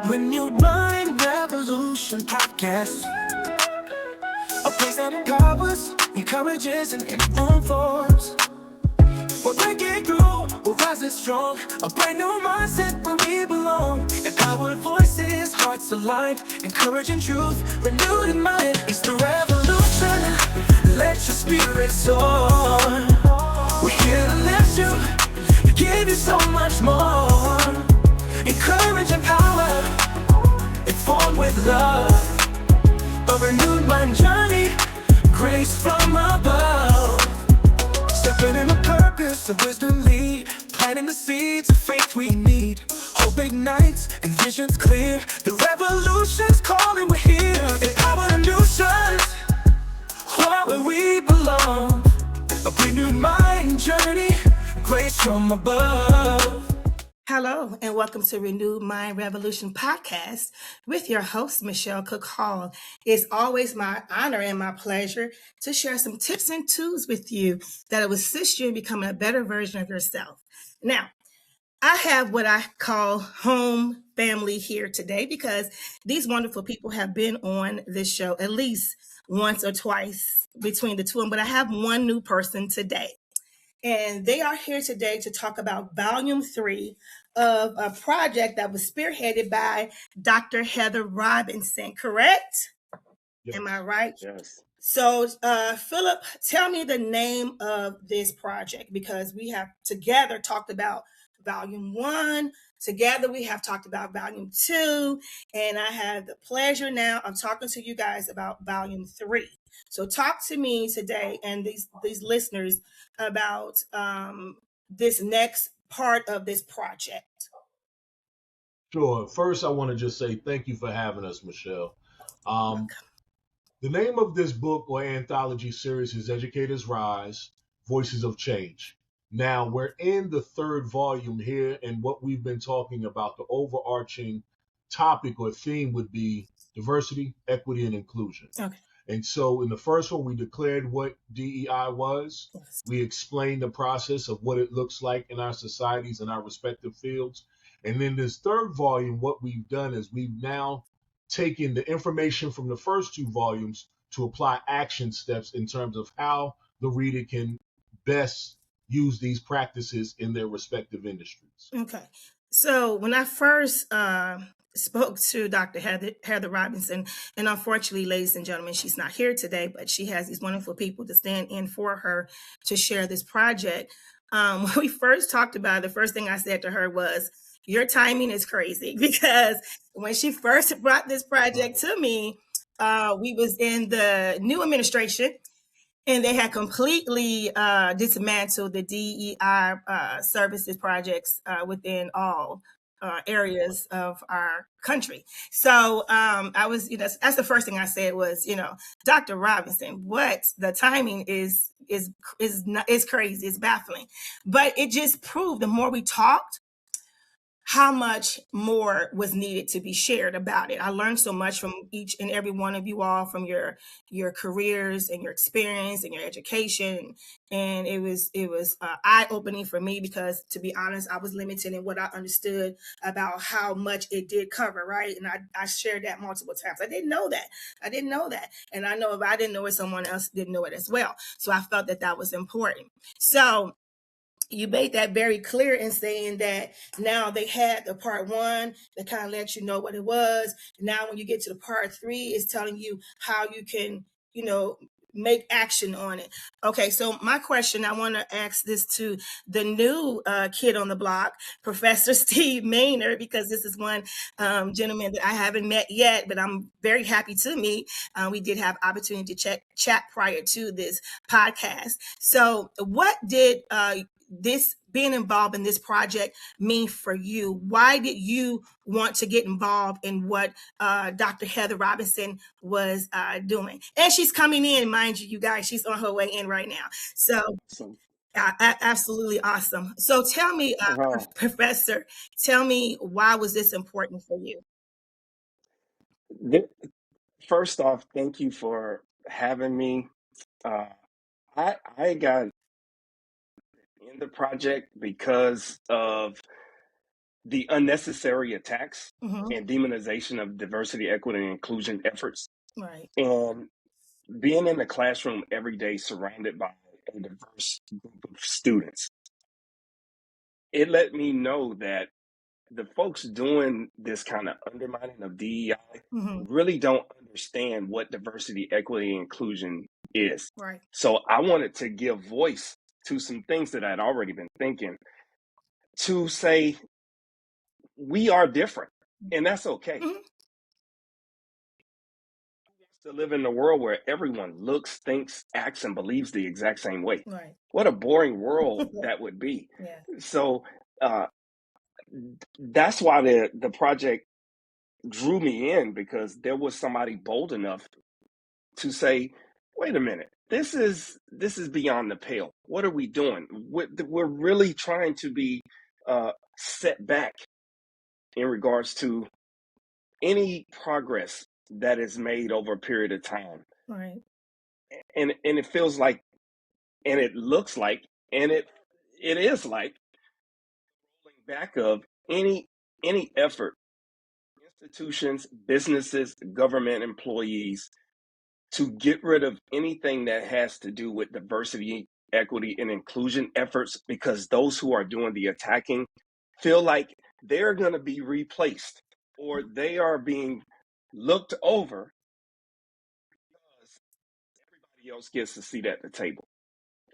Renewed Mind Revolution Podcast. A place that empowers, encourages, and informs. We'll break it through, we'll rise it strong. A brand new mindset where we belong. Empowered voices, hearts aligned, encouraging truth, renewed in mind. It's the revolution. Let your spirit soar. We're here to lift you, give you so much more. Encourage and power, informed with love. A renewed mind journey, grace from above. Stepping in the purpose of wisdom lead, planting the seeds of faith we need. Hope ignites and visions clear. The revolution's calling, we're here. Empower the new sons, where we belong. A renewed mind journey, grace from above. Hello, and welcome to Renewed Mind Revolution Podcast with your host, Michelle Cook Hall. It's always my honor and my pleasure to share some tips and tools with you that will assist you in becoming a better version of yourself. Now, I have what I call home family here today because these wonderful people have been on this show at least once or twice between the two of them, but I have one new person today. And they are here today to talk about Volume 3 of a project that was spearheaded by Dr. Heather Robinson, correct? Yes. Am I right? Yes. So, Philip, tell me the name of this project because we have together talked about Volume 1. Together we have talked about Volume 2. And I have the pleasure now of talking to you guys about Volume 3. So talk to me today and these listeners about this next part of this project. Sure. First, I want to just say thank you for having us, Michelle. The name of this book or anthology series is Educators Rise, Voices of Change. Now, we're in the third volume here, and what we've been talking about, the overarching topic or theme would be diversity, equity, and inclusion. Okay. And so in the first one, we declared what DEI was. Yes. We explained the process of what it looks like in our societies and our respective fields. And in this third volume, what we've done is we've now taken the information from the first two volumes to apply action steps in terms of how the reader can best use these practices in their respective industries. Okay. So when I first spoke to Dr. Heather Robinson, and unfortunately, ladies and gentlemen, she's not here today, but she has these wonderful people to stand in for her to share this project. When we first talked about it, the first thing I said to her was, your timing is crazy, because when she first brought this project to me, we was in the new administration, and they had completely dismantled the DEI services projects within all areas of our country. So I was, that's the first thing I said was, Dr. Robinson, what the timing is crazy, it's baffling. But it just proved the more we talked, how much more was needed to be shared about it. I learned so much from each and every one of you all, from your careers and your experience and your education. And it was eye-opening for me because, to be honest, I was limited in what I understood about how much it did cover, right? And I shared that multiple times. I didn't know that. And I know if I didn't know it, someone else didn't know it as well. So I felt that was important. So you made that very clear in saying that now they had the part 1 that kind of let you know what it was. Now, when you get to the part 3, it's telling you how you can, make action on it. Okay, so my question, I want to ask this to the new kid on the block, Professor Steve Maynard, because this is one gentleman that I haven't met yet, but I'm very happy to meet. We did have opportunity to chat prior to this podcast. So what did this being involved in this project mean for you? Why did you want to get involved in what Dr. Heather Robinson was doing? And she's coming in, mind you, you guys, she's on her way in right now. So absolutely awesome. So tell me, Professor, tell me, why was this important for you? First off, thank you for having me. I got in the project because of the unnecessary attacks Mm-hmm. and demonization of diversity, equity, and inclusion efforts. Right. And being in the classroom every day surrounded by a diverse group of students, it let me know that the folks doing this kind of undermining of DEI Mm-hmm. really don't understand what diversity, equity, and inclusion is. Right. So I wanted to give voice to some things that I'd already been thinking, to say we are different, and that's okay. Mm-hmm. To live in a world where everyone looks, thinks, acts, and believes the exact same way. Right. What a boring world that would be. Yeah. So uh, that's why the project drew me in, because there was somebody bold enough to say, "Wait a minute, this is beyond the pale. What are we doing? We're really trying to be set back in regards to any progress that is made over a period of time." Right. And it feels like, and it looks like, and it is like back of any effort, institutions, businesses, government employees, to get rid of anything that has to do with diversity, equity, and inclusion efforts, because those who are doing the attacking feel like they're going to be replaced, or they are being looked over because everybody else gets a seat at the table.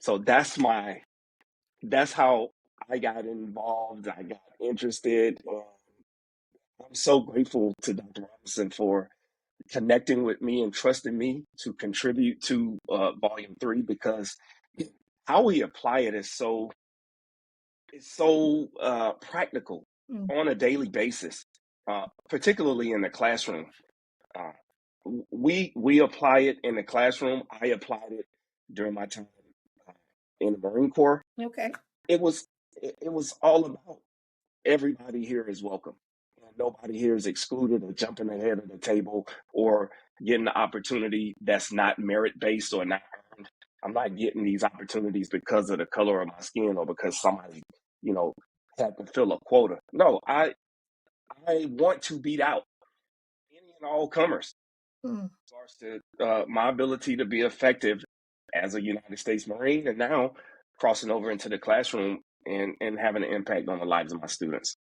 So that's how I got involved. I got interested. I'm so grateful to Dr. Robinson for connecting with me and trusting me to contribute to Volume 3, because how we apply it is so practical Mm. on a daily basis, particularly in the classroom. Uh, we apply it in the classroom. I applied it during my time uh, in the Marine Corps. Okay. It was all about everybody here is welcome. And nobody here is excluded or jumping ahead of the table or getting the opportunity that's not merit based or not earned. I'm not getting these opportunities because of the color of my skin or because somebody, you know, had to fill a quota. No, I want to beat out any and all comers. Mm. As far as to my ability to be effective as a United States Marine, and now crossing over into the classroom and having an impact on the lives of my students.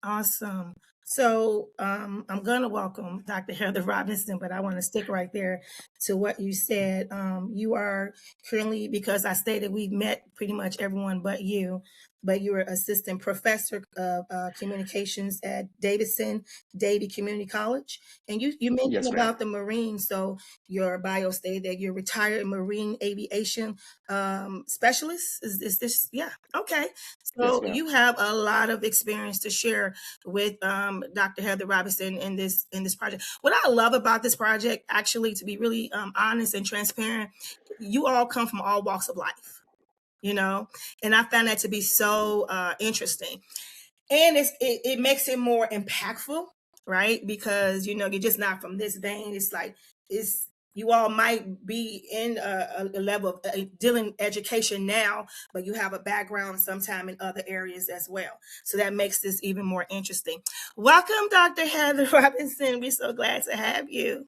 Awesome. So I'm going to welcome Dr. Heather Robinson, but I want to stick right there to what you said. You are currently, because I stated we've met pretty much everyone but you're assistant professor of communications at Davidson Davie Community College. And you mentioned Yes, ma'am. about the Marines. So your bio stated that you're retired Marine aviation specialist. Is this? Yeah. Okay. Yes, So ma'am. you have a lot of experience to share with Dr. Heather Robinson in this project. What I love about this project, actually, to be really honest and transparent, you all come from all walks of life, and I found that to be so interesting, and it makes it more impactful, right? Because you're just not from this vein. It's like it's you all might be in a level of dealing education now, but you have a background sometime in other areas as well. So that makes this even more interesting. Welcome, Dr. Heather Robinson. We're so glad to have you.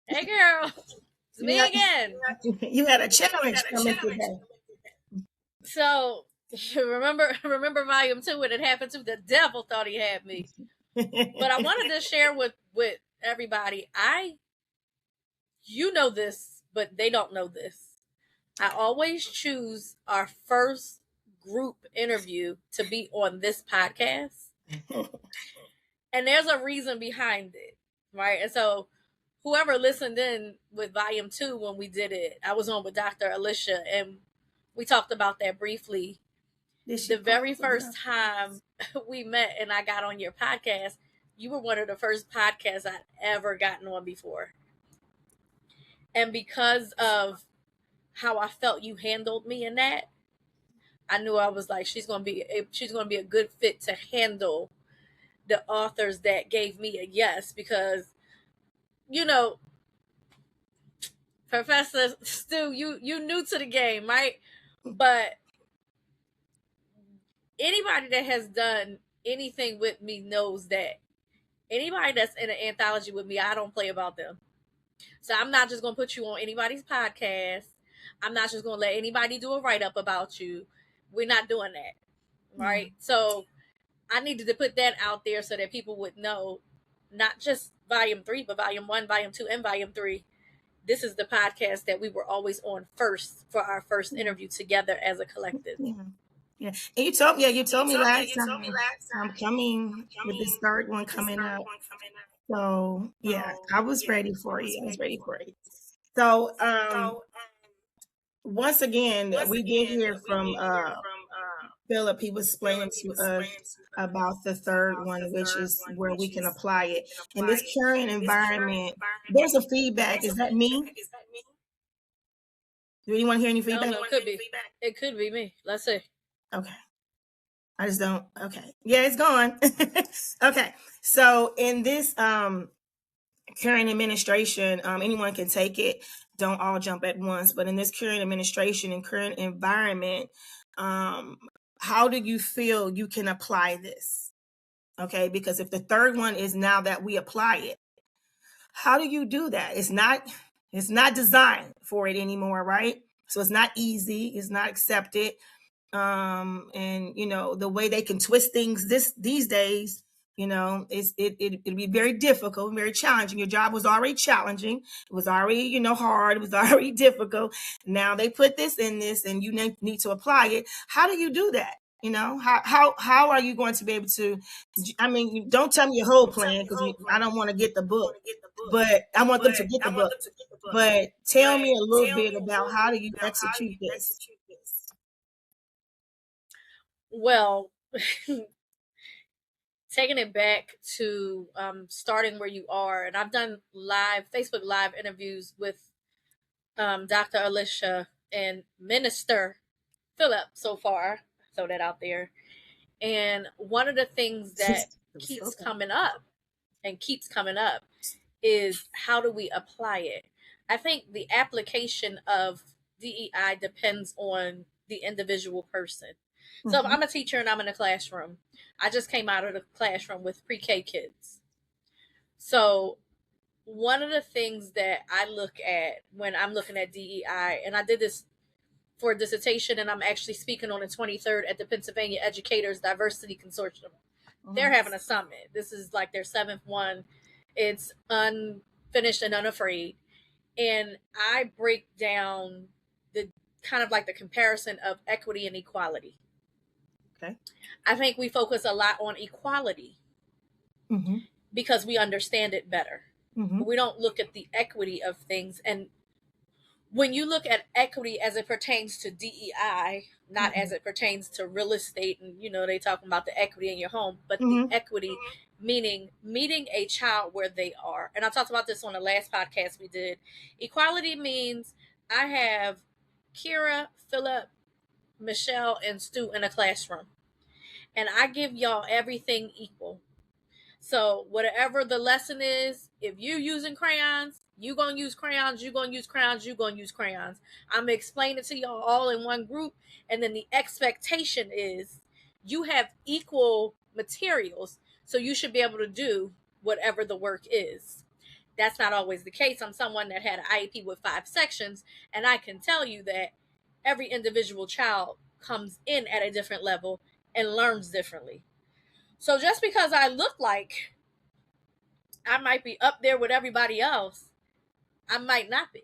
Hey, girl. It's me again. You had a challenge coming today. So remember volume 2 when it happened to the devil thought he had me. But I wanted to share with everybody. You know this, but they don't know this. I always choose our first group interview to be on this podcast. And there's a reason behind it, right? And so whoever listened in with volume 2 when we did it, I was on with Dr. Alicia, and we talked about that briefly. The very first time we met and I got on your podcast, you were one of the first podcasts I'd ever gotten on before. And because of how I felt you handled me in that, I knew I was like, she's gonna be a good fit to handle the authors that gave me a yes, because Professor Stu, you new to the game, right? But anybody that has done anything with me knows that anybody that's in an anthology with me, I don't play about them. So I'm not just going to put you on anybody's podcast. I'm not just going to let anybody do a write up about you. We're not doing that. Right. So I needed to put that out there so that people would know not just volume 3, but volume 1, volume 2, and volume 3. This is the podcast that we were always on first for our first interview together as a collective. Yeah. And you told me last time I'm coming with this third one coming up. So yeah, I was ready for you. So once again, we did hear from Philip. He was explaining to us about the third one, which is where we can apply it. In this current environment, there's a feedback. Is that me? Do anyone hear any feedback? No, it could be. It could be me. Let's see. Okay. I just don't. Okay. Yeah, it's gone. Okay. So in this current administration, anyone can take it. Don't all jump at once. But in this current administration and current environment, how do you feel you can apply this? Okay. Because if the third one is now that we apply it, how do you do that? It's not designed for it anymore, right? So it's not easy. It's not accepted. And the way they can twist things these days, it'd be very difficult, very challenging. Your job was already challenging. It was already, hard. It was already difficult. Now they put this in this and you need to apply it. How do you do that? How are you going to be able to, I mean, don't tell me your whole plan because I don't want to get the book, but I want them to get the book. But tell me a little bit about how do you execute this? Well, taking it back to starting where you are, and I've done Facebook Live interviews with Dr. Alicia and Minister Philip so far. Throw that out there. And one of the things that keeps coming up is how do we apply it? I think the application of DEI depends on the individual person. So if I'm a teacher and I'm in a classroom, I just came out of the classroom with pre-K kids. So one of the things that I look at when I'm looking at DEI, and I did this for a dissertation, and I'm actually speaking on the 23rd at the Pennsylvania Educators Diversity Consortium. They're having a summit. This is like their 7th one. It's unfinished and unafraid. And I break down the kind of like the comparison of equity and equality. Okay. I think we focus a lot on equality because we understand it better. But we don't look at the equity of things. And when you look at equity as it pertains to DEI, not as it pertains to real estate, and they talking about the equity in your home, but the equity meaning meeting a child where they are. And I talked about this on the last podcast we did. Equality means I have Kira, Philip, Michelle, and Stu in a classroom, and I give y'all everything equal. So whatever the lesson is, if you using crayons, you gonna use crayons, you gonna use crayons, you gonna use crayons. I'm gonna explain it to y'all all in one group, and then the expectation is you have equal materials, so you should be able to do whatever the work is. That's not always the case. I'm someone that had an IEP with 5 sections, and I can tell you that every individual child comes in at a different level and learns differently. So just because I look like I might be up there with everybody else, I might not be.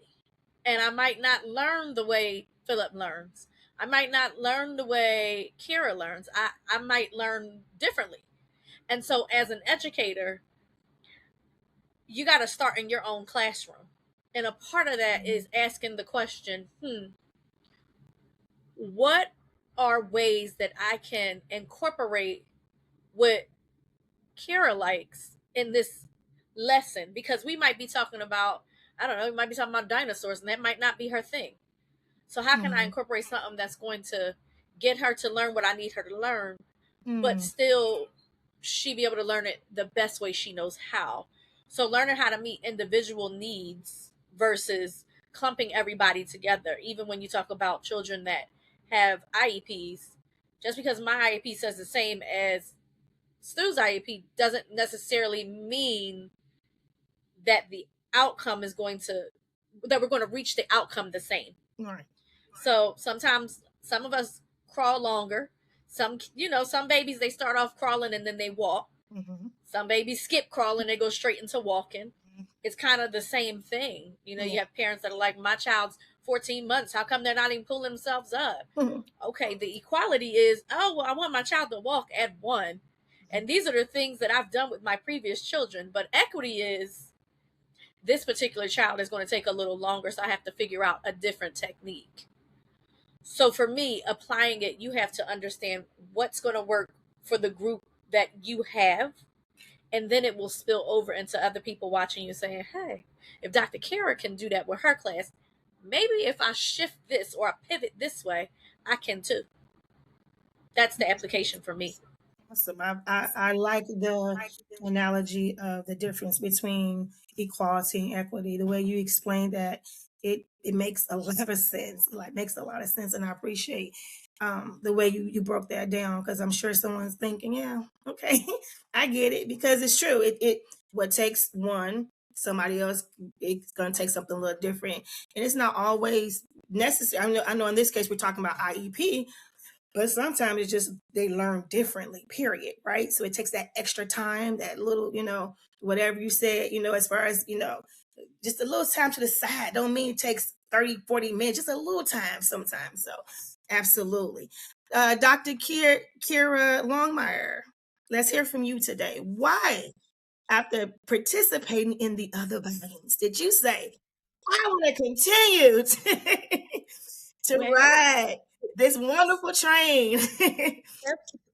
And I might not learn the way Philip learns. I might not learn the way Kira learns. I might learn differently. And so as an educator, you got to start in your own classroom. And a part of that is asking the question, what are ways that I can incorporate what Kira likes in this lesson? Because we might be talking about, I don't know, we might be talking about dinosaurs, and that might not be her thing. So how can I incorporate something that's going to get her to learn what I need her to learn, but still she be able to learn it the best way she knows how? So learning how to meet individual needs versus clumping everybody together. Even when you talk about children that have IEPs, Just because my IEP says the same as Stu's IEP doesn't necessarily mean that the outcome is going to that we're going to reach the outcome the same. Right. So sometimes some of us crawl longer. Some babies, they start off crawling and then they walk. Mm-hmm. Some babies skip crawling, they go straight into walking. It's kind of the same thing. You have parents that are like, my child's 14 months. How come they're not even pulling themselves up? Mm-hmm. Okay, the equality is, oh, well, I want my child to walk at 1. And these are the things that I've done with my previous children. But equity is, this particular child is going to take a little longer, so I have to figure out a different technique. So for me, applying it, you have to understand what's going to work for the group that you have. And then it will spill over into other people watching you saying, hey, if Dr. Kara can do that with her class, maybe if I shift this or I pivot this way, I can too. That's the application for me. Awesome. I like the analogy of the difference between equality and equity. The way you explained that, it makes a lot of sense. Like, makes a lot of sense, and I appreciate the way you broke that down, because I'm sure someone's thinking, yeah, okay, I get it, because it's true. It what takes one, somebody else, it's gonna take something a little different, and it's not always necessary. I know in this case we're talking about IEP. But sometimes it's just they learn differently, period, right? So it takes that extra time, that little, whatever you said, as far as, just a little time to the side. Don't mean it takes 30, 40 minutes, just a little time sometimes. So absolutely. Dr. Kira Longmire, let's hear from you today. Why, after participating in the other volumes, did you say, I want to continue to ride this wonderful train?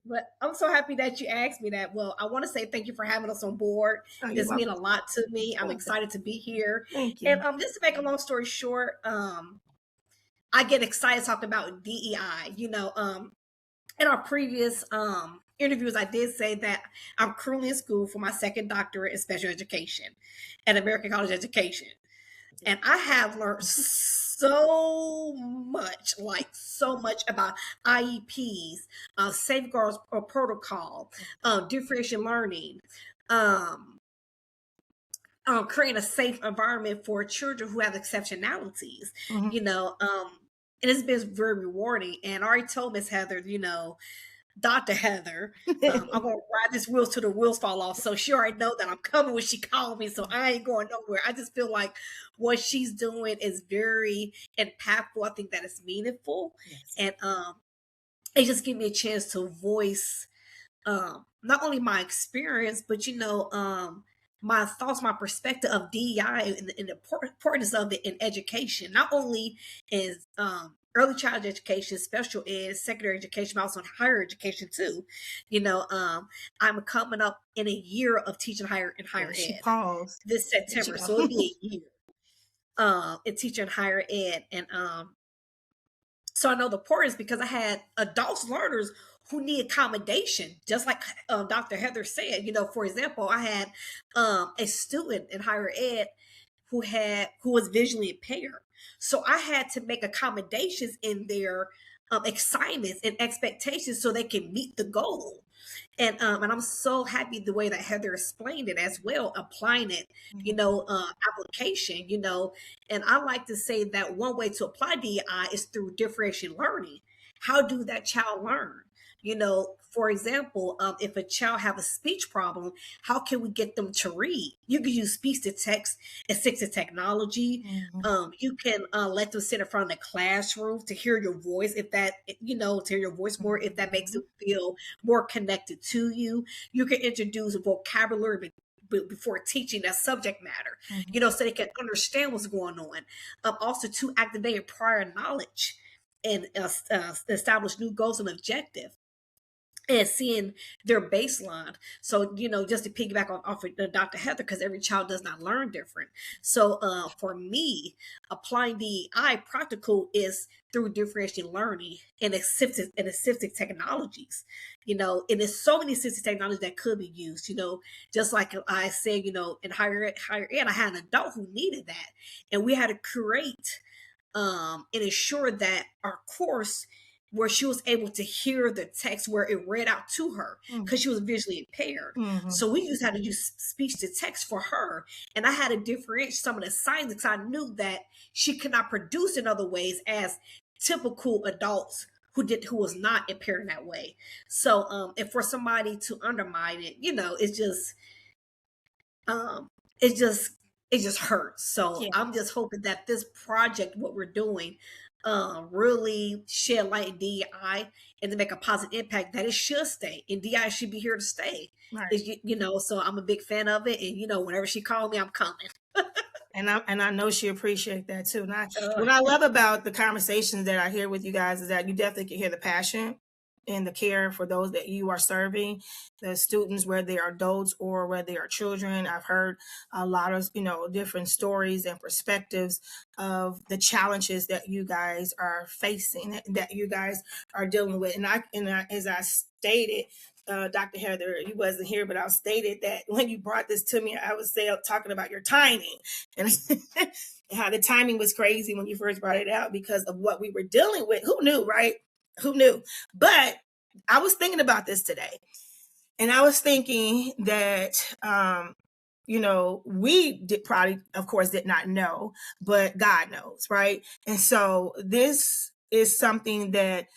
But I'm so happy that you asked me that. Well, I want to say thank you for having us on board. This means a lot to me. I'm excited to be here. Thank you. And just to make a long story short, I get excited talking about DEI. In our previous interviews, I did say that I'm currently in school for my second doctorate in special education at American College Education. And I have learned so much about IEPs, safeguards or protocol, differentiation learning, creating a safe environment for children who have exceptionalities. And it's been very rewarding. And I already told Miss Heather, Dr. Heather, I'm going to ride this wheels till the wheels fall off. So she already know that I'm coming when she called me. So I ain't going nowhere. I just feel like what she's doing is very impactful. I think that it's meaningful. Yes. And it just gives me a chance to voice not only my experience, but, my thoughts, my perspective of DEI and the importance of it in education, not only is early childhood education, special ed, secondary education, but also in higher education too. I'm coming up in a year of teaching higher ed this September, so it'll be a year in teaching higher ed, and so I know the importance because I had adults learners who need accommodation, just like Dr. Heather said. For example, I had a student in higher ed who was visually impaired. So I had to make accommodations in their assignments and expectations so they can meet the goal. And I'm so happy the way that Heather explained it as well, applying it, application, and I like to say that one way to apply DEI is through differentiation learning. How do that child learn? For example, if a child have a speech problem, how can we get them to read? You can use speech to text, assistive technology. You can let them sit in front of the classroom to hear your voice, if that, to hear your voice more, if that makes them feel more connected to you. You can introduce vocabulary before teaching that subject matter, so they can understand what's going on. Also to activate prior knowledge and establish new goals and objectives, and seeing their baseline. So, just to piggyback off of Dr. Heather, because every child does not learn different. So for me, applying DEI practical is through differentiation learning and assistive technologies. And there's so many assistive technologies that could be used, just like I said, in higher ed, I had an adult who needed that. And we had to create and ensure that our course where she was able to hear the text where it read out to her because she was visually impaired. So we just had to use speech to text for her. And I had to differentiate some of the signs because I knew that she could not produce in other ways as typical adults who was not impaired in that way. So and for somebody to undermine it, um it just it just hurts. So I'm just hoping that this project, what we're doing, really shed light in DEI and to make a positive impact that it should stay. And DEI should be here to stay. Right. So I'm a big fan of it. And whenever she called me, I'm coming. And I know she appreciates that too. And what I love about the conversations that I hear with you guys is that you definitely can hear the passion and the care for those that you are serving, the students, whether they are adults or whether they are children. I've heard a lot of, different stories and perspectives of the challenges that you guys are facing, that you guys are dealing with. And as I stated, Dr. Heather, you wasn't here, but I stated that when you brought this to me, I was talking about your timing and how the timing was crazy when you first brought it out because of what we were dealing with. Who knew, right? Who knew? But I was thinking about this today, and I was thinking that, we probably, of course, did not know, but God knows, right? And so this is something that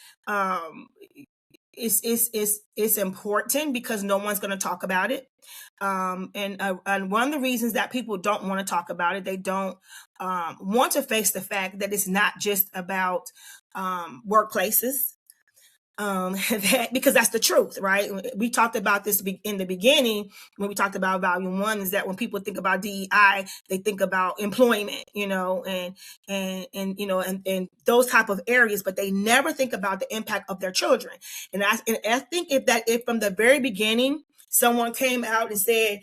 it's important because no one's going to talk about it. And one of the reasons that people don't want to talk about it, they don't want to face the fact that it's not just about workplaces. Because that's the truth, right? We talked about this in the beginning when we talked about volume 1, is that when people think about DEI, they think about employment, and those type of areas, but they never think about the impact of their children. And I think if from the very beginning, someone came out and said,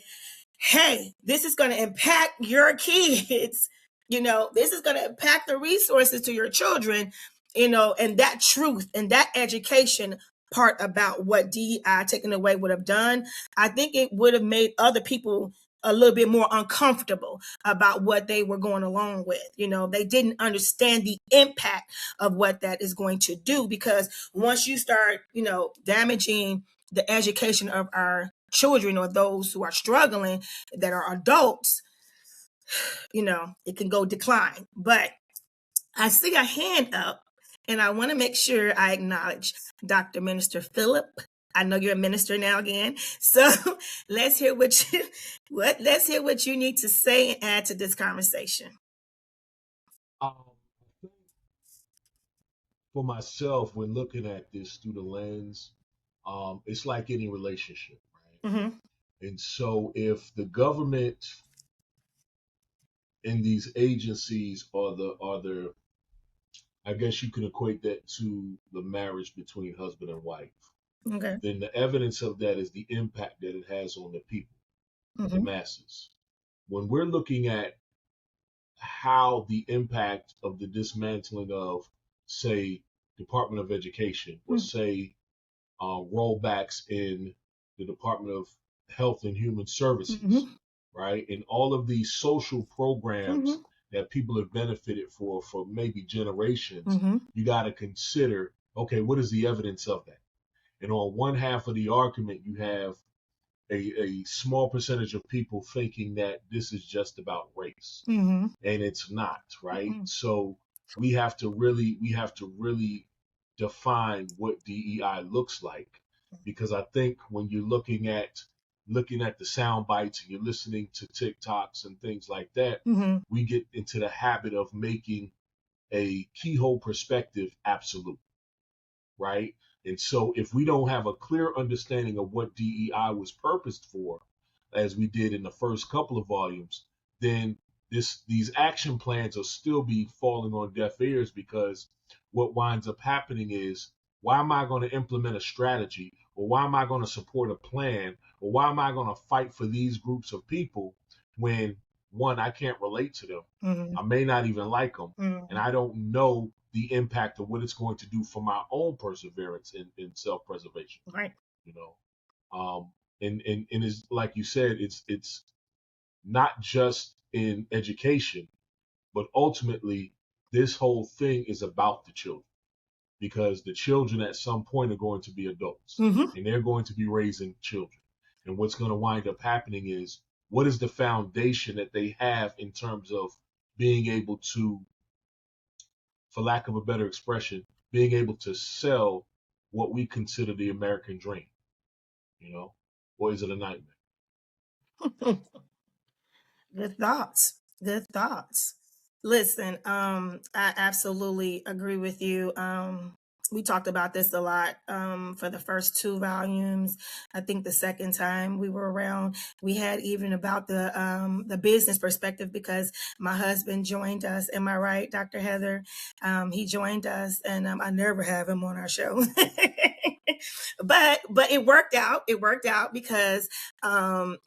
hey, this is going to impact your kids, this is going to impact the resources to your children, and that truth and that education part about what DEI taken away would have done, I think it would have made other people a little bit more uncomfortable about what they were going along with. They didn't understand the impact of what that is going to do, because once you start, damaging the education of our children or those who are struggling that are adults, it can go decline. But I see a hand up, and I want to make sure I acknowledge Dr. Minister Phillip. I know you're a minister now again, so let's hear what you need to say and add to this conversation. For myself, when looking at this through the lens, it's like any relationship, right? Mm-hmm. And so, if the government and these agencies are the I guess you can equate that to the marriage between husband and wife. Okay. Then the evidence of that is the impact that it has on the people, the masses. When we're looking at how the impact of the dismantling of, say, Department of Education, or say rollbacks in the Department of Health and Human Services, right? And all of these social programs that people have benefited for maybe generations, you got to consider, okay, what is the evidence of that? And on one half of the argument, you have a small percentage of people thinking that this is just about race, and it's not, right? So we have to really define what DEI looks like, because I think when you're looking at the sound bites and you're listening to TikToks and things like that, we get into the habit of making a keyhole perspective absolute, right? And so if we don't have a clear understanding of what DEI was purposed for, as we did in the first couple of volumes, then these action plans will still be falling on deaf ears, because what winds up happening is, why am I going to implement a strategy, or why am I going to support a plan, or why am I going to fight for these groups of people when, one, I can't relate to them, I may not even like them, and I don't know the impact of what it's going to do for my own perseverance in self-preservation. Right. And it's like you said, it's not just in education, but ultimately this whole thing is about the children. because the children at some point are going to be adults, and they're going to be raising children. And what's going to wind up happening is, what is the foundation that they have in terms of being able to, for lack of a better expression, being able to sell what we consider the American dream, or is it a nightmare? Good thoughts. Good thoughts. Listen, I absolutely agree with you. We talked about this a lot for the first 2 volumes. I think the second time we were around, we had even about the business perspective, because my husband joined us. Am I right, Dr. Heather? He joined us, and I never have him on our show. but it worked out. It worked out because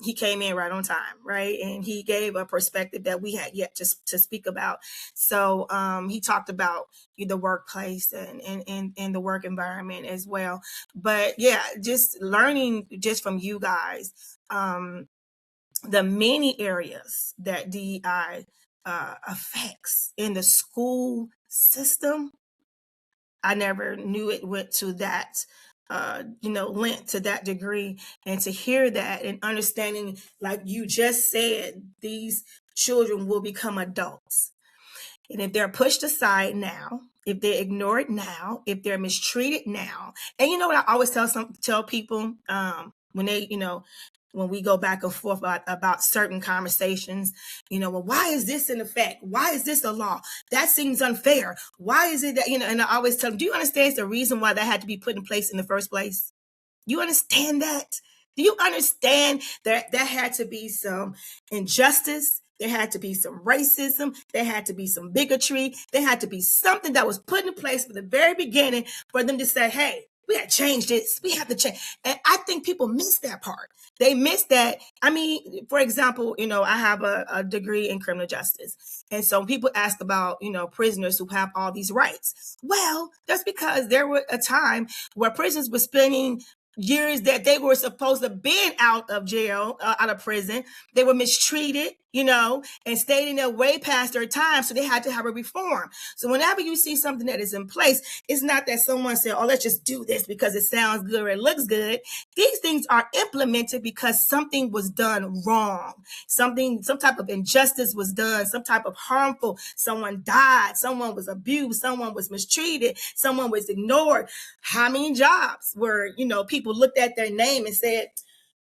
he came in right on time, right? And he gave a perspective that we had yet to speak about. So he talked about the workplace and the work environment as well. But yeah, just learning just from you guys, the many areas that DEI affects in the school system. I never knew it went to that length, to that degree. And to hear that and understanding, like you just said, these children will become adults. And if they're pushed aside now, if they're ignored now, if they're mistreated now, and you know what I always tell people when they, when we go back and forth about certain conversations, well, why is this in effect? Why is this a law? That seems unfair. Why is it that, and I always tell them, do you understand the reason why that had to be put in place in the first place? You understand that? Do you understand that there had to be some injustice? There had to be some racism. There had to be some bigotry. There had to be something that was put in place from the very beginning for them to say, hey, we got to change this. We have to change. And I think people miss that part. They miss that. I mean, for example, I have a degree in criminal justice. And so people ask about, prisoners who have all these rights. Well, that's because there was a time where prisoners were spending years that they were supposed to be out of jail, out of prison. They were mistreated, and stayed in there way past their time. So they had to have a reform. So whenever you see something that is in place, it's not that someone said, oh, let's just do this because it sounds good or it looks good. These things are implemented because something was done wrong. Some type of injustice was done, some type of harmful, someone died, someone was abused, someone was mistreated, someone was ignored. How many jobs where, people looked at their name and said,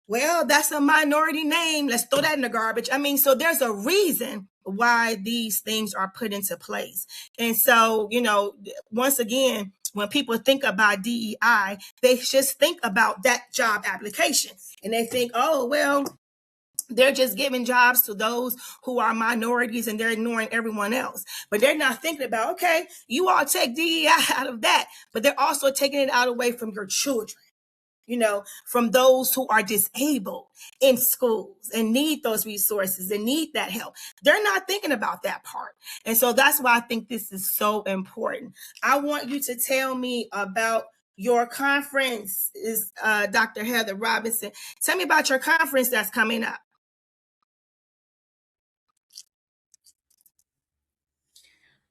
well, that's a minority name. Let's throw that in the garbage. I mean, so there's a reason why these things are put into place. And so, once again, when people think about DEI, they just think about that job application. And they think, oh, well, they're just giving jobs to those who are minorities and they're ignoring everyone else. But they're not thinking about, okay, you all take DEI out of that, but they're also taking it out away from your children. From those who are disabled in schools and need those resources and need that help. They're not thinking about that part. And so that's why I think this is so important. I want you to tell me about your conference, is Dr. Heather Robinson. Tell me about your conference that's coming up.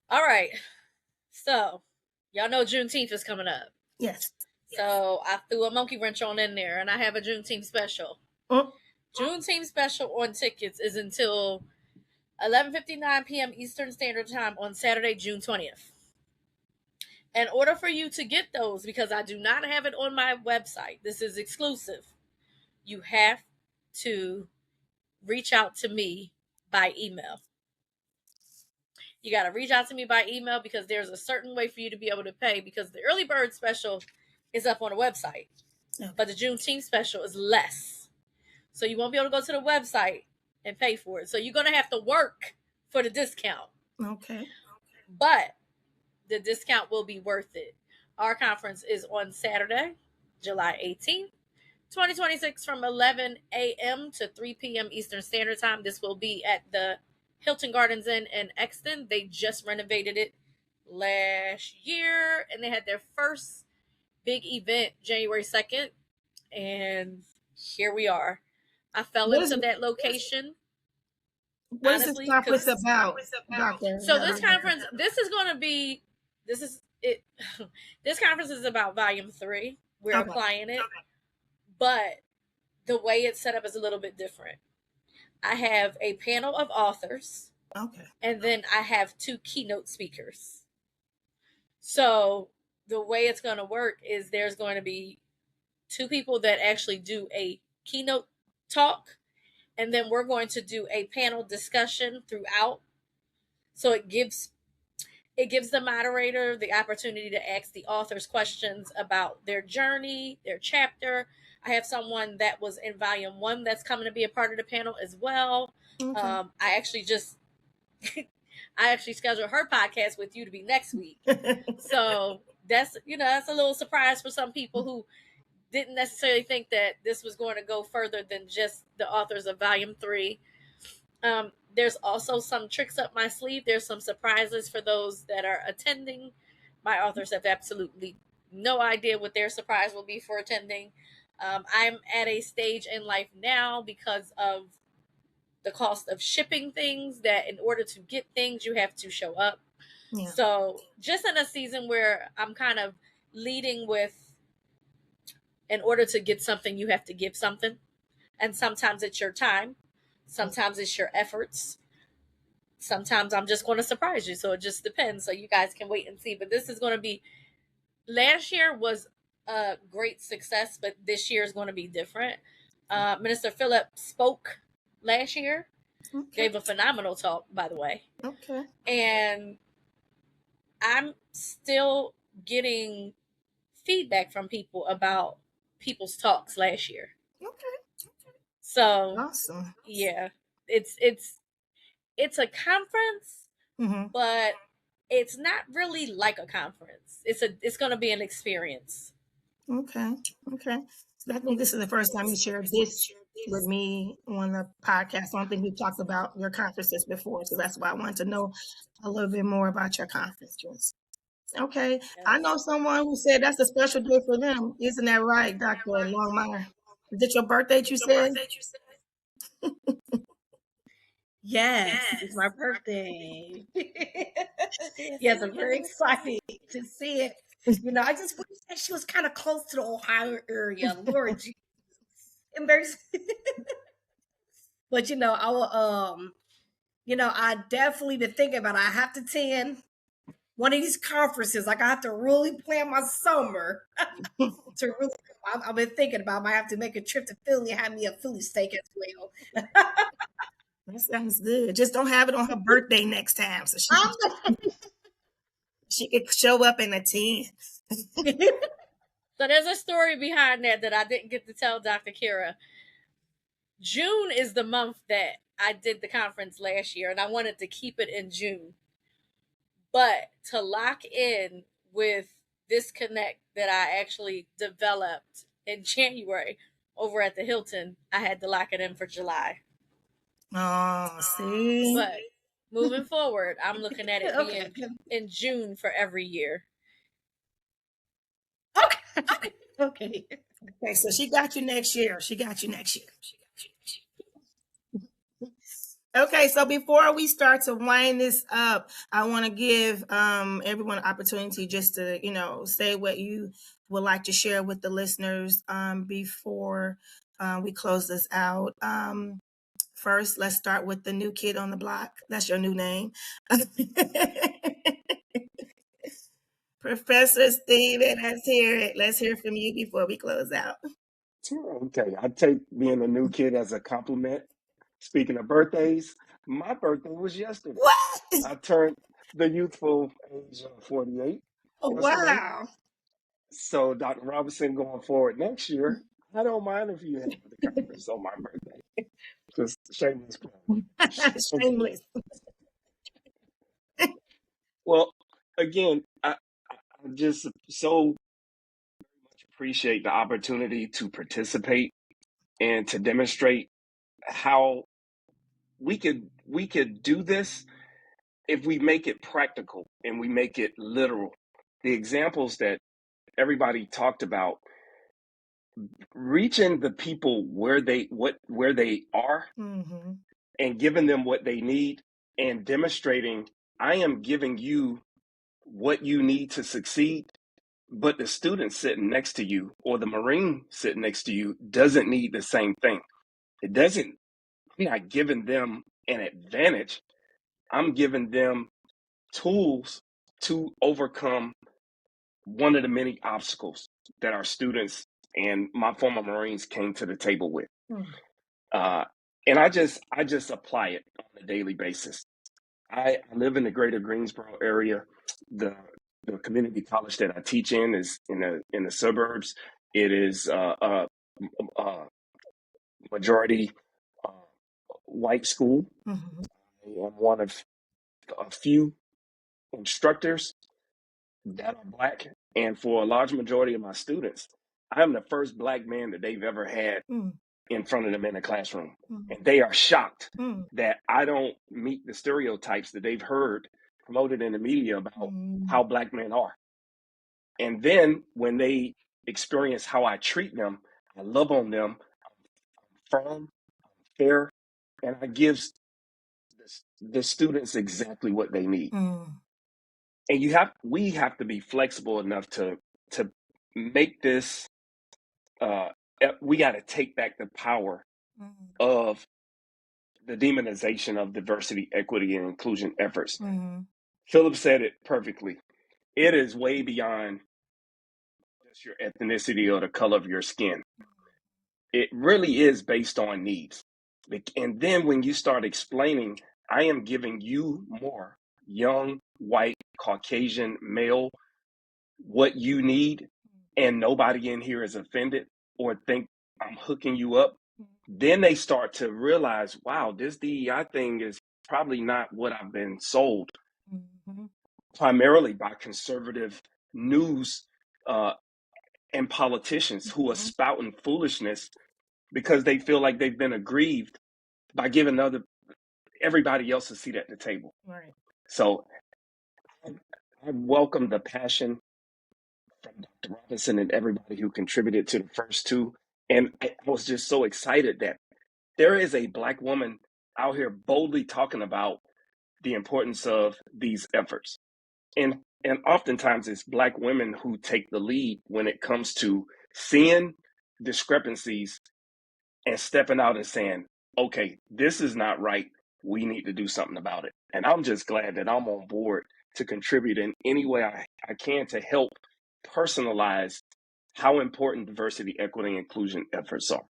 All right. So, y'all know Juneteenth is coming up. Yes. So I threw a monkey wrench on in there, and I have a Juneteenth special. Juneteenth special on tickets is until 11:59 p.m. Eastern Standard Time on Saturday, June 20th. In order for you to get those, because I do not have it on my website, this is exclusive, you have to reach out to me by email. You got to reach out to me by email because there's a certain way for you to be able to pay, because the early bird special is up on the website, but the Juneteenth special is less. So you won't be able to go to the website and pay for it. So you're going to have to work for the discount. Okay. But the discount will be worth it. Our conference is on Saturday, July 18th, 2026 from 11 a.m. to 3 p.m. Eastern Standard Time. This will be at the Hilton Gardens Inn in Exton. They just renovated it last year, and they had their first big event January 2nd, and here we are. I fell into that location. What is this conference about, Doctor? So this conference, this is going to be, this is this conference is about volume 3. We're Okay. applying it, but the way it's set up is a little bit different. I have a panel of authors, Okay. and then I have 2 keynote speakers. So the way it's going to work is there's going to be 2 people that actually do a keynote talk, and then we're going to do a panel discussion throughout. So it gives the moderator the opportunity to ask the authors questions about their journey, their chapter. I have someone that was in volume 1 that's coming to be a part of the panel as well. Okay. I actually just I actually scheduled her podcast with you to be next week. So that's that's a little surprise for some people who didn't necessarily think that this was going to go further than just the authors of volume 3. There's also some tricks up my sleeve. There's some surprises for those that are attending. My authors have absolutely no idea what their surprise will be for attending. I'm at a stage in life now because of the cost of shipping things that in order to get things, you have to show up. Yeah. So just in a season where I'm kind of leading with, in order to get something, you have to give something. And sometimes it's your time. Sometimes it's your efforts. Sometimes I'm just going to surprise you. So it just depends. So you guys can wait and see. But this is going to be, last year was a great success, but this year is going to be different. Minister Phillip spoke last year. Okay. Gave a phenomenal talk, by the way. Okay. And I'm still getting feedback from people about people's talks last year. Okay. So awesome. Yeah. It's a conference, but it's not really like a conference. It's going to be an experience. Okay. So I think this is the first time you shared this with me on the podcast. I don't think we've talked about your conferences before, so that's why I wanted to know a little bit more about your conferences. Okay. Yes. I know someone who said that's a special day for them. Isn't that right, Dr. Longmire? Is it your birthday, you said? Yes, it's my birthday. Yes, I'm very excited to see it. I just wish that she was kind of close to the Ohio area, Lord Jesus. And there's, but I will, I definitely been thinking about it. I have to attend one of these conferences. Like I have to really plan my summer to really. I've been thinking about. I might have to make a trip to Philly and have me a Philly steak as well. That sounds good. Just don't have it on her birthday next time, so she could show up and attend. So there's a story behind that I didn't get to tell Dr. Kira. June is the month that I did the conference last year, and I wanted to keep it in June. But to lock in with this connect that I actually developed in January over at the Hilton, I had to lock it in for July. Oh, see? But moving forward, I'm looking at it being in June for every year. Okay, so she got you next year. Okay, so before we start to wind this up, I want to give everyone an opportunity just to, say what you would like to share with the listeners before we close this out. First, let's start with the new kid on the block. That's your new name. Professor Steven, let's hear it. Let's hear from you before we close out. Okay, I take being a new kid as a compliment. Speaking of birthdays, my birthday was yesterday. What? I turned the youthful age of 48. Oh, wow. So, Dr. Robinson, going forward next year, I don't mind if you have the conference on my birthday. Just shameless plug. Shameless. Well, again, I just so much appreciate the opportunity to participate and to demonstrate how we could do this if we make it practical and we make it literal. The examples that everybody talked about, reaching the people where they are, and giving them what they need, and demonstrating I am giving you what you need to succeed, but the student sitting next to you or the Marine sitting next to you doesn't need the same thing. It doesn't, I'm not giving them an advantage. I'm giving them tools to overcome one of the many obstacles that our students and my former Marines came to the table with. And I just apply it on a daily basis. I live in the greater Greensboro area. The community college that I teach in is in the suburbs. It is a majority uh, white school. Mm-hmm. I am one of a few instructors that are black, and for a large majority of my students, I am the first black man that they've ever had in front of them in a classroom. And they are shocked that I don't meet the stereotypes that they've heard promoted in the media about how black men are. And then when they experience how I treat them, I love on them, I'm firm, I'm fair, and I give the students exactly what they need. And we have to be flexible enough to make this. We got to take back the power of the demonization of diversity, equity, and inclusion efforts. Philip said it perfectly. It is way beyond just your ethnicity or the color of your skin. It really is based on needs. And then when you start explaining, I am giving you more, young, white, Caucasian, male, what you need, and nobody in here is offended or think I'm hooking you up, then they start to realize, wow, this DEI thing is probably not what I've been sold, primarily by conservative news and politicians who are spouting foolishness because they feel like they've been aggrieved by giving everybody else a seat at the table. Right. So I welcome the passion from Dr. Robinson and everybody who contributed to the first two. And I was just so excited that there is a Black woman out here boldly talking about the importance of these efforts. And oftentimes it's Black women who take the lead when it comes to seeing discrepancies and stepping out and saying, okay, this is not right. We need to do something about it. And I'm just glad that I'm on board to contribute in any way I can to help personalize how important diversity, equity, and inclusion efforts are.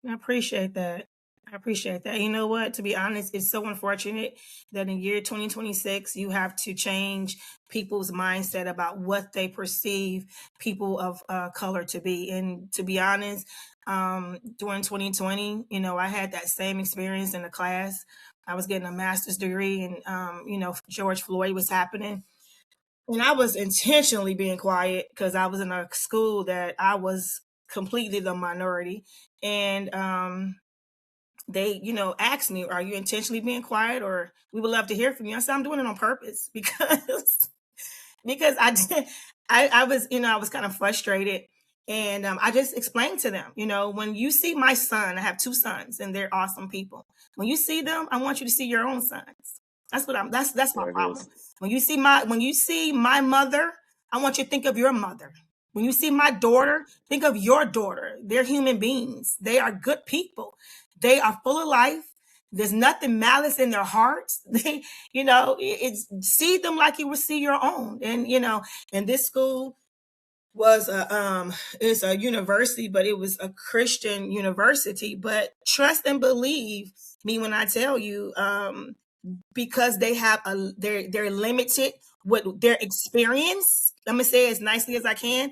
I appreciate that. You know what? To be honest, it's so unfortunate that in year 2026, you have to change people's mindset about what they perceive people of color to be. And to be honest, during 2020, I had that same experience in the class. I was getting a master's degree and, George Floyd was happening. And I was intentionally being quiet because I was in a school that I was completely the minority. And they, asked me, are you intentionally being quiet, or we would love to hear from you? I said, I'm doing it on purpose because I did, I was, I was kind of frustrated. And I just explained to them, when you see my son, I have two sons and they're awesome people. When you see them, I want you to see your own sons. That's my problem. When you see my mother, I want you to think of your mother. When you see my daughter, think of your daughter. They're human beings. They are good people. They are full of life. There's nothing malice in their hearts. They, it's see them like you would see your own. And, and this school was it's a university, but it was a Christian university. But trust and believe me when I tell you, because they have they're limited with their experience. Let me say it as nicely as I can.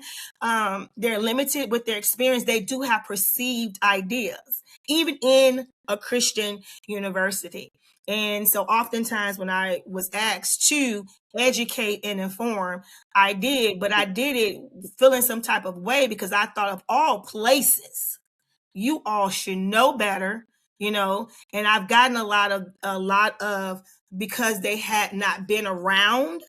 They're limited with their experience. They do have perceived ideas, even in a Christian university. And so oftentimes when I was asked to educate and inform, I did, but I did it feeling some type of way because I thought, of all places, you all should know better, and I've gotten a lot of because they had not been around,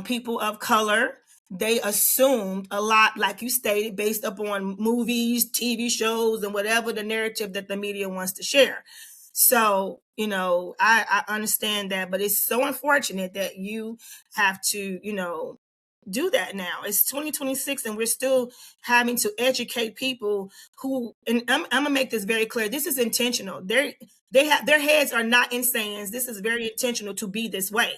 people of color. They assumed a lot, like you stated, based upon movies, TV shows, and whatever the narrative that the media wants to share. So, I understand that, but it's so unfortunate that you have to, do that now. It's 2026 and we're still having to educate people who, and I'm gonna make this very clear. This is intentional. They have, their heads are not insane. This is very intentional to be this way.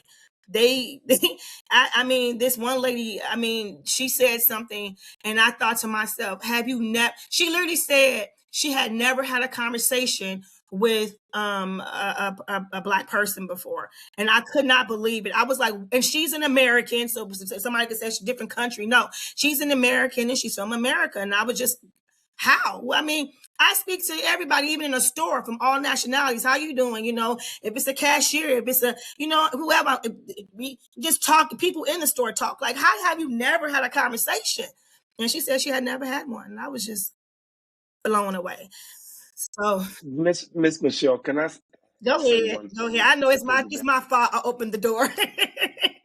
I mean, this one lady, I mean, she said something and I thought to myself, have you never, she literally said she had never had a conversation with a black person before, and I could not believe it. I was like, and she's an American, so somebody could say she's a different country. No, she's an American and she's from America, and I was just, how? I mean, I speak to everybody, even in a store, from all nationalities. How you doing? If it's a cashier, if it's a, whoever, we just talk. People in the store talk. Like, how have you never had a conversation? And she said she had never had one, and I was just blown away. So, Miss Michelle, can I go say ahead. one Go thing? ahead. I know it's To my fault. I opened the door.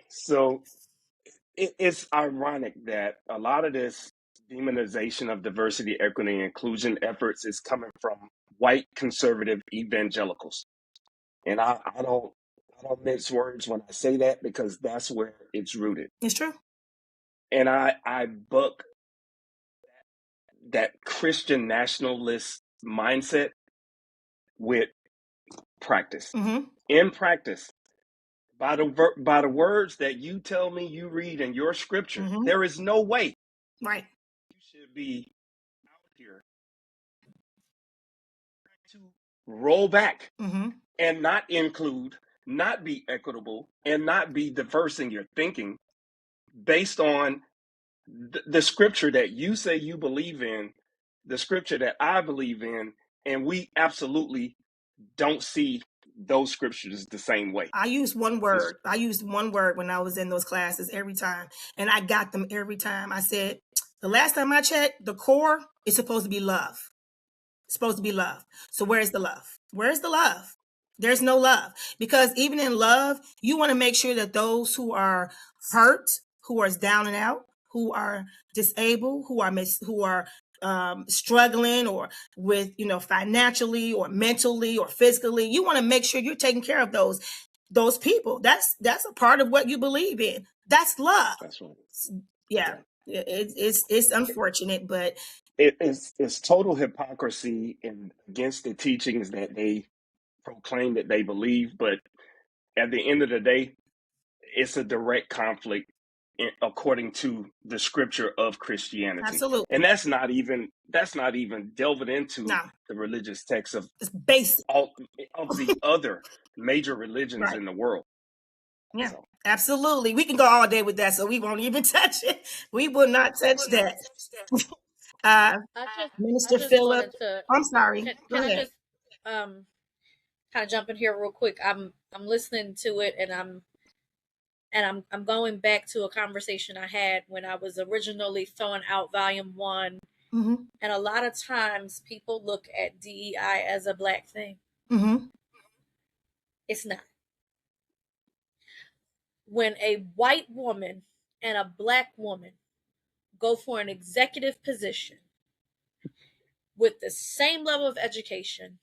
So it's ironic that a lot of this demonization of diversity, equity, and inclusion efforts is coming from white conservative evangelicals. And I don't mince words when I say that, because that's where it's rooted. It's true. And I buck that Christian nationalist mindset with practice. Mm-hmm. In practice, by the words that you tell me you read in your scripture, Mm-hmm. there is no way Right. you should be out here to roll back Mm-hmm. and not include, not be equitable, and not be diverse in your thinking based on the scripture that you say you believe in, the scripture that I believe in, and we absolutely don't see those scriptures the same way. I used one word. I used one word when I was in those classes every time, and I got them every time. I said, the last time I checked, the core is supposed to be love. It's supposed to be love. So where's the love? Where's the love? There's no love, because even in love, you want to make sure that those who are hurt, who are down and out, who are disabled, who are struggling, or with, financially or mentally or physically, you want to make sure you're taking care of those people. That's a part of what you believe in. That's love. That's right. Yeah. It's unfortunate, but It's total hypocrisy and against the teachings that they proclaim that they believe. But at the end of the day, it's a direct conflict according to the scripture of Christianity. absolutely. And that's not even delving into No, the religious texts of it's basic. all of the other major religions Right. in the world. Yeah, So absolutely. We can go all day with that, so we won't even touch it. We will not touch that. Uh, I Minister just Philip, wanted to. I'm sorry. Go Can I ahead. just kind of jump in here real quick? I'm listening to it, and I'm going back to a conversation I had when I was originally throwing out Volume 1. Mm-hmm. And a lot of times people look at DEI as a black thing. Mm-hmm. It's not. When a white woman and a black woman go for an executive position with the same level of education,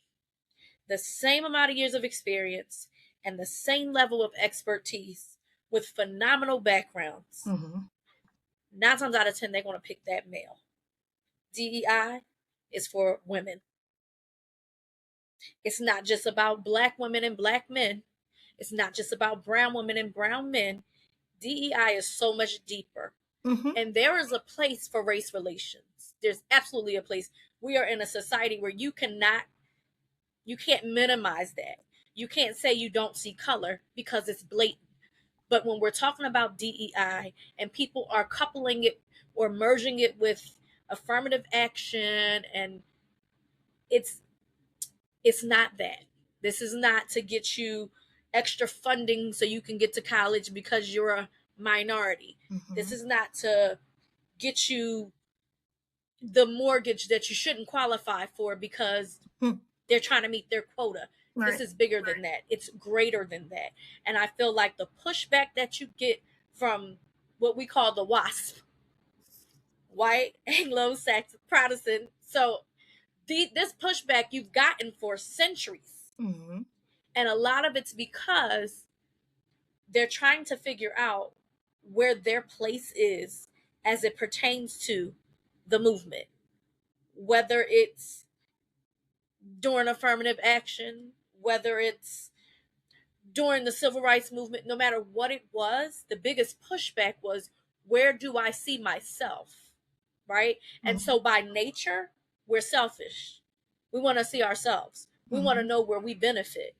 the same amount of years of experience, and the same level of expertise with phenomenal backgrounds, Mm-hmm. 9 times out of 10, they're going to pick that male. DEI is for women. It's not just about black women and black men. It's not just about brown women and brown men. DEI is so much deeper. Mm-hmm. And there is a place for race relations. There's absolutely a place. We are in a society where you can't minimize that. You can't say you don't see color because it's blatant. But when we're talking about DEI and people are coupling it or merging it with affirmative action, and it's not that. This is not to get you extra funding so you can get to college because you're a minority. Mm-hmm. This is not to get you the mortgage that you shouldn't qualify for because they're trying to meet their quota. Right. This is bigger than that. It's greater than that. And I feel like the pushback that you get from what we call the WASP, white, Anglo-Saxon, Protestant. So this pushback you've gotten for centuries. Mm-hmm. And a lot of it's because they're trying to figure out where their place is as it pertains to the movement, whether it's during affirmative action, whether it's during the civil rights movement, no matter what it was, the biggest pushback was, where do I see myself? Right? And Mm-hmm. so by nature, we're selfish. We want to see ourselves. We want to Mm-hmm. know where we benefit.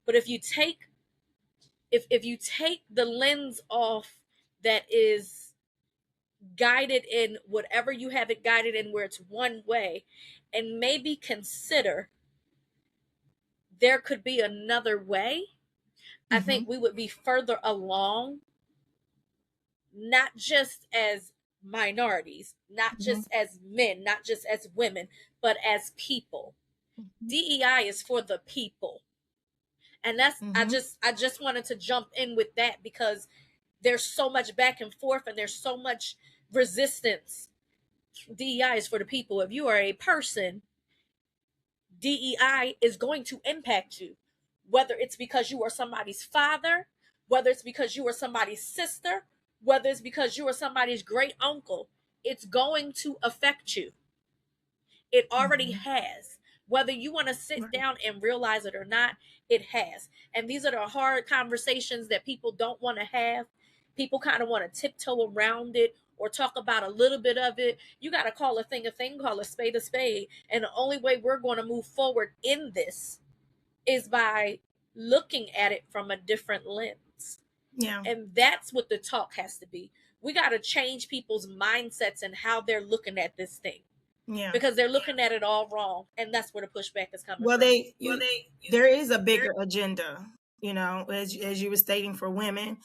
But if you take the lens off that is guided in whatever you have it guided in, where it's one way, and maybe consider there could be another way, I Mm-hmm. think we would be further along, not just as minorities, not Mm-hmm. just as men, not just as women, but as people. DEI is for the people. And that's Mm-hmm. I just wanted to jump in with that because there's so much back and forth and there's so much resistance. DEI is for the people. If you are a person, DEI is going to impact you, whether it's because you are somebody's father, whether it's because you are somebody's sister, whether it's because you are somebody's great uncle. It's going to affect you. It already Mm-hmm. has. Whether you want to sit Right. down and realize it or not, it has. And these are the hard conversations that people don't want to have. People kind of want to tiptoe around it or talk about a little bit of it. You got to call a thing, call a spade a spade. And the only way we're going to move forward in this is by looking at it from a different lens. Yeah. And that's what the talk has to be. We got to change people's mindsets and how they're looking at this thing Yeah. because they're looking at it all wrong, and that's where the pushback is coming Well, from. there is a bigger agenda, as you were stating for women.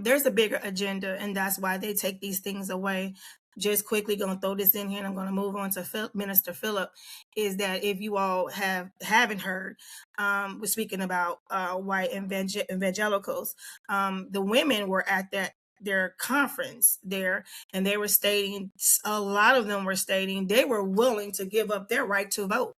There's a bigger agenda, and that's why they take these things away. Just quickly going to throw this in here, and I'm going to move on to Minister Phillip. Is that if you all haven't heard, we're speaking about white evangelicals. The women were at their conference there, and they were stating, a lot of them were stating they were willing to give up their right to vote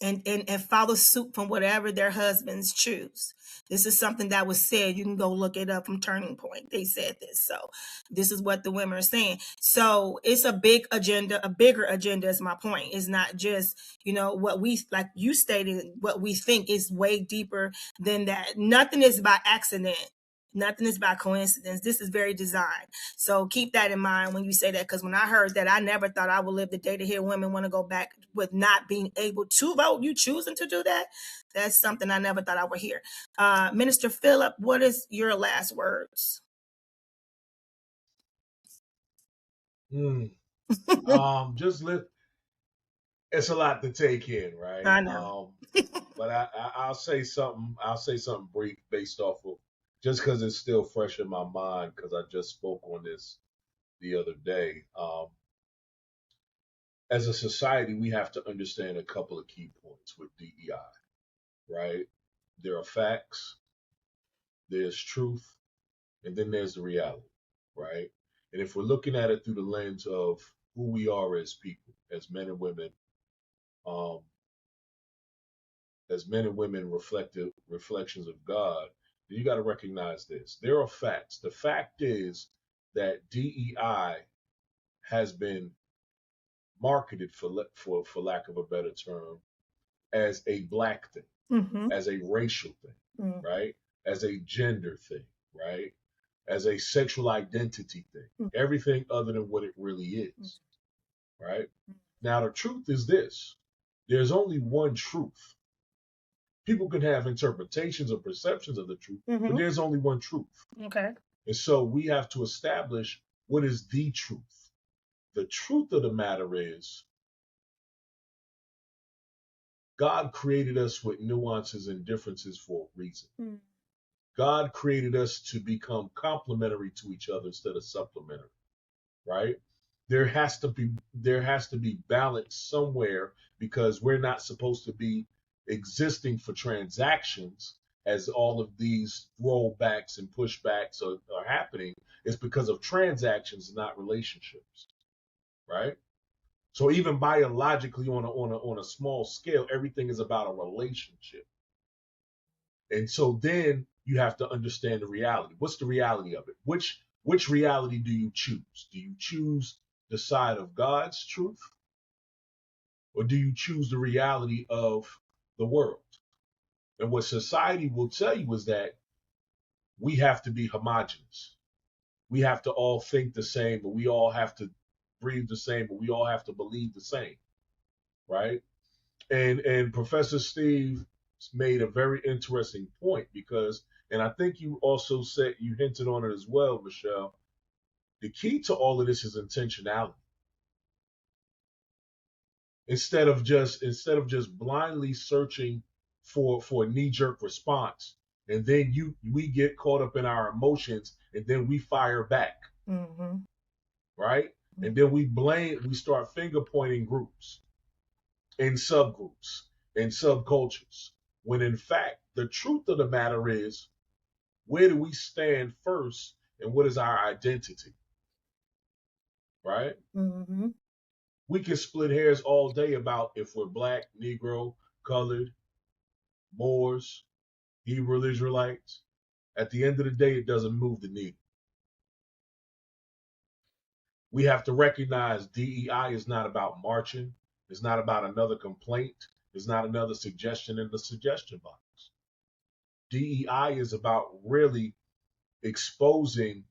and follow suit from whatever their husbands choose. This is something that was said. You can go look it up from Turning Point. They said this. So this is what the women are saying. So it's a big agenda, a bigger agenda is my point. It's not just, what we, like you stated, what we think is way deeper than that. Nothing is by accident. Nothing is by coincidence. This is very designed. So keep that in mind when you say that, because when I heard that, I never thought I would live the day to hear women want to go back with not being able to vote. You choosing to do that? That's something I never thought I would hear. Minister Phillip, what is your last words? Just it's a lot to take in, right? I know. But I'll say something. I'll say something brief based off of just because it's still fresh in my mind because I just spoke on this the other day. As a society, we have to understand a couple of key points with DEI, right? There are facts, there's truth, and then there's the reality, right? And if we're looking at it through the lens of who we are as people, as men and women, um, as men and women reflections of God, then you got to recognize this. There are facts. The fact is that DEI has been marketed for lack of a better term as a black thing, Mm-hmm. as a racial thing, Mm-hmm. right? As a gender thing, right? As a sexual identity thing. Everything other than what it really is, right? Now the truth is this. There's only one truth. People can have interpretations or perceptions of the truth, but there's only one truth. Okay. And so we have to establish what is the truth. The truth of the matter is God created us with nuances and differences for a reason. God created us to become complementary to each other instead of supplementary, right? There has to be balance somewhere because we're not supposed to be existing for transactions as all of these rollbacks and pushbacks are happening. It's because of transactions, not relationships, right? So even biologically on a small scale, everything is about a relationship. And so then you have to understand the reality. What's the reality of it? Which reality do you choose? Do you choose the side of God's truth? Or do you choose the reality of the world? And what society will tell you is that we have to be homogenous. We have to all think the same, but we all have to breathe the same, but we all have to believe the same, right? And Professor Steve made a very interesting point because, and I think you also said you hinted on it as well, Michelle. The key to all of this is intentionality. Instead of just blindly searching for a knee-jerk response, and then we get caught up in our emotions, and then we fire back, right? And then we start finger pointing groups and subgroups and subcultures. When in fact, the truth of the matter is, where do we stand first, and what is our identity, right? We can split hairs all day about if we're black, Negro, colored, Moors, Hebrew Israelites. At the end of the day, it doesn't move the needle. We have to recognize DEI is not about marching. It's not about another complaint. It's not another suggestion in the suggestion box. DEI is about really exposing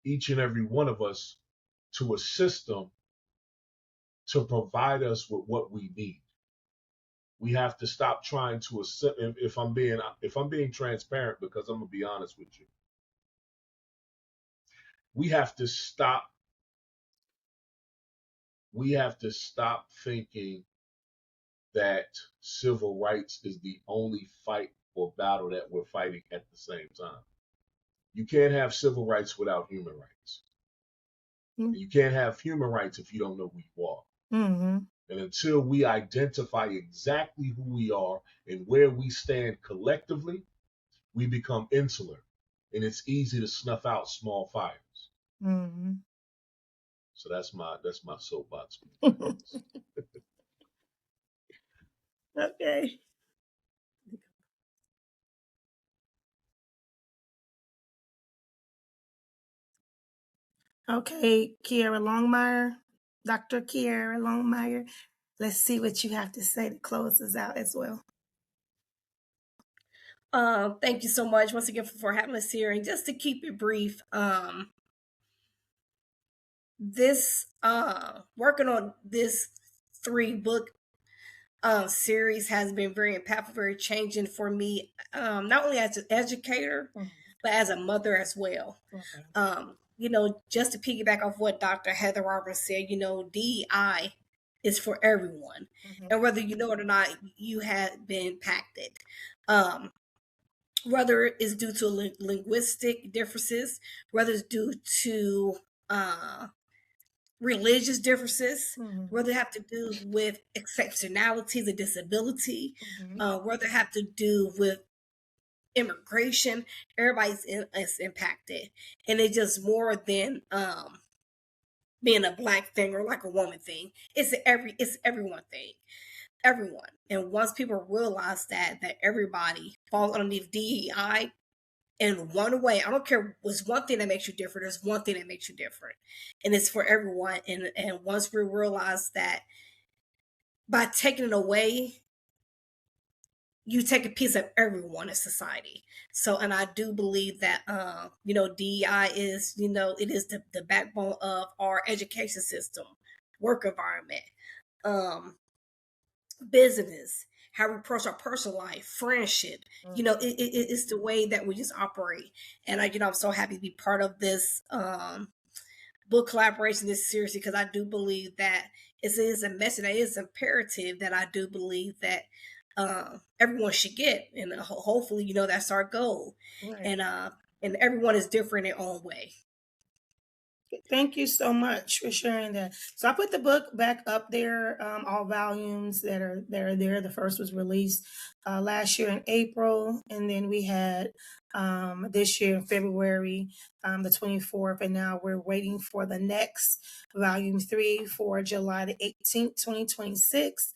each and every one of us to a system to provide us with what we need. We have to stop trying to accept. If I'm being transparent, because I'm gonna be honest with you, we have to stop. We have to stop thinking that civil rights is the only fight or battle that we're fighting at the same time. You can't have civil rights without human rights. You can't have human rights if you don't know who you are. And until we identify exactly who we are and where we stand collectively, we become insular, and it's easy to snuff out small fires. So that's my soapbox. Okay. Okay, Kiara Longmire, Dr. Kiara Longmire, let's see what you have to say to close us out as well. Thank you so much once again for having us here. And just to keep it brief, this working on this 3-book series has been very impactful, very changing for me, not only as an educator, but as a mother as well. Just to piggyback off what Dr. Heather Roberts said, DEI is for everyone. And whether you know it or not, you have been impacted. Whether it's due to linguistic differences, whether it's due to religious differences, whether it have to do with exceptionalities and disability, whether it have to do with immigration, everybody's is impacted. And it's just more than being a black thing or like a woman thing. It's everyone thing. Everyone. And once people realize that everybody falls underneath DEI in one way, I don't care what's one thing that makes you different, there's one thing that makes you different. And it's for everyone. And once we realize that by taking it away, you take a piece of everyone in society. So, and I do believe that, DEI is, it is the backbone of our education system, work environment, business, how we approach our personal life, friendship. It's the way that we just operate. And I'm so happy to be part of this book collaboration, this series, because I do believe that it is a message that is imperative that I do believe that everyone should get, and hopefully, that's our goal. Right. And everyone is different in their own way. Thank you so much for sharing that. So I put the book back up there, all volumes that are there. The first was released last year in April, and then we had this year in February, the 24th, and now we're waiting for the next volume 3 for July the 18th, 2026.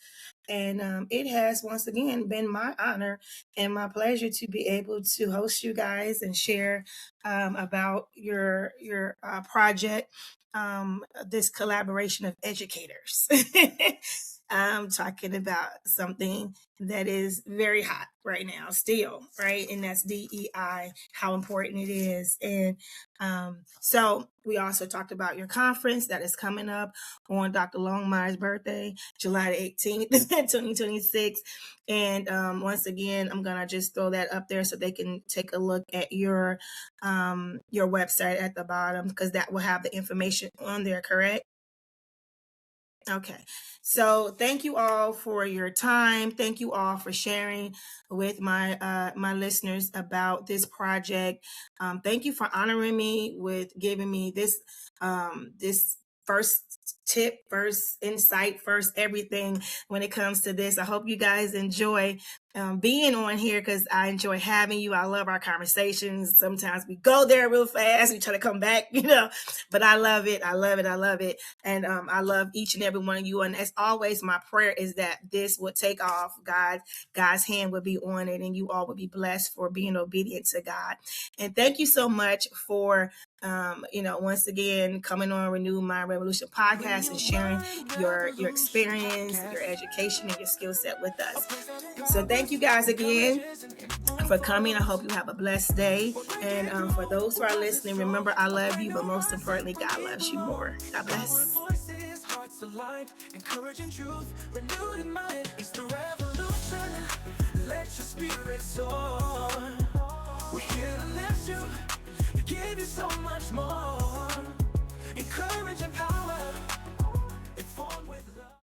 And it has once again been my honor and my pleasure to be able to host you guys and share about your project, this collaboration of educators. I'm talking about something that is very hot right now, still, right? And that's DEI, how important it is. And so we also talked about your conference that is coming up on Dr. Longmire's birthday, July the 18th, 2026. And once again, I'm gonna just throw that up there so they can take a look at your website at the bottom, because that will have the information on there, correct? Okay, so thank you all for your time. Thank you all for sharing with my listeners about this project. Thank you for honoring me with giving me this first tip, first insight, first everything when it comes to this. I hope you guys enjoy being on here, because I enjoy having you. I love our conversations. Sometimes we go there real fast, we try to come back, but I love it. I love it. I love it. And I love each and every one of you. And as always, my prayer is that this would take off. God's hand would be on it, and you all would be blessed for being obedient to God. And thank you so much for once again, coming on Renew My Revolution podcast and sharing your experience, your education, and your skill set with us. So thank you guys again for coming. I hope you have a blessed day. And for those who are listening, remember, I love you, but most importantly, God loves you more. God bless. Encouraging truth, renewed in mind, it's the revolution. Let your spirit soar. We're here to lift you, give you so much more. Encourage and power.